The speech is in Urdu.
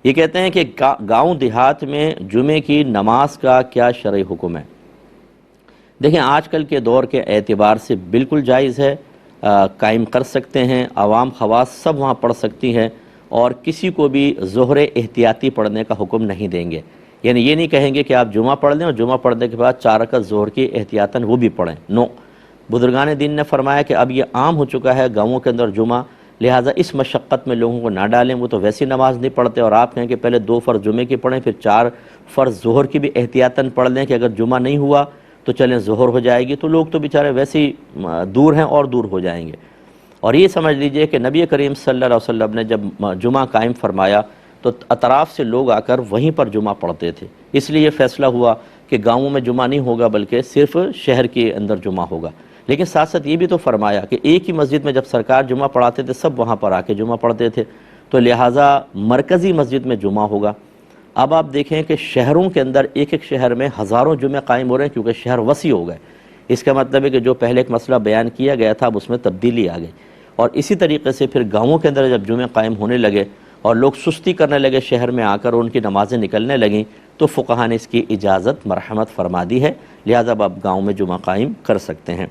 یہ کہتے ہیں کہ گاؤں دیہات میں جمعے کی نماز کا کیا شرعی حکم ہے؟ دیکھیں آج کل کے دور کے اعتبار سے بالکل جائز ہے، قائم کر سکتے ہیں، عوام خواص سب وہاں پڑھ سکتی ہیں، اور کسی کو بھی ظہر احتیاطی پڑھنے کا حکم نہیں دیں گے۔ یعنی یہ نہیں کہیں گے کہ آپ جمعہ پڑھ لیں اور جمعہ پڑھنے کے بعد 4 رکعت ظہر کی احتیاطاً وہ بھی پڑھیں، نو۔ بزرگان دین نے فرمایا کہ اب یہ عام ہو چکا ہے گاؤں کے اندر جمعہ، لہٰذا اس مشقت میں لوگوں کو نہ ڈالیں، وہ تو ویسی نماز نہیں پڑھتے، اور آپ کہیں کہ پہلے 2 فرض جمعے کی پڑھیں پھر 4 فرض ظہر کی بھی احتیاطاً پڑھ لیں کہ اگر جمعہ نہیں ہوا تو چلیں ظہر ہو جائے گی، تو لوگ تو بیچارے ویسے ہی دور ہیں اور دور ہو جائیں گے۔ اور یہ سمجھ لیجئے کہ نبی کریم صلی اللہ علیہ وسلم نے جب جمعہ قائم فرمایا تو اطراف سے لوگ آ کر وہیں پر جمعہ پڑھتے تھے، اس لیے یہ فیصلہ ہوا کہ گاؤں میں جمعہ نہیں ہوگا بلکہ صرف شہر کے اندر جمعہ ہوگا۔ لیکن ساتھ ساتھ یہ بھی تو فرمایا کہ ایک ہی مسجد میں جب سرکار جمعہ پڑھاتے تھے سب وہاں پر آ کے جمعہ پڑھتے تھے، تو لہٰذا مرکزی مسجد میں جمعہ ہوگا۔ اب آپ دیکھیں کہ شہروں کے اندر ایک ایک شہر میں ہزاروں جمعے قائم ہو رہے ہیں، کیونکہ شہر وسیع ہو گئے۔ اس کا مطلب ہے کہ جو پہلے ایک مسئلہ بیان کیا گیا تھا اب اس میں تبدیلی آ گئی، اور اسی طریقے سے پھر گاؤں کے اندر جب جمعے قائم ہونے لگے اور لوگ سستی کرنے لگے شہر میں آ کر، ان کی نمازیں نکلنے لگیں، تو فقہا نے اس کی اجازت مرحمت فرما دی ہے، لہٰذا اب آپ گاؤں میں جمعہ قائم کر سکتے ہیں۔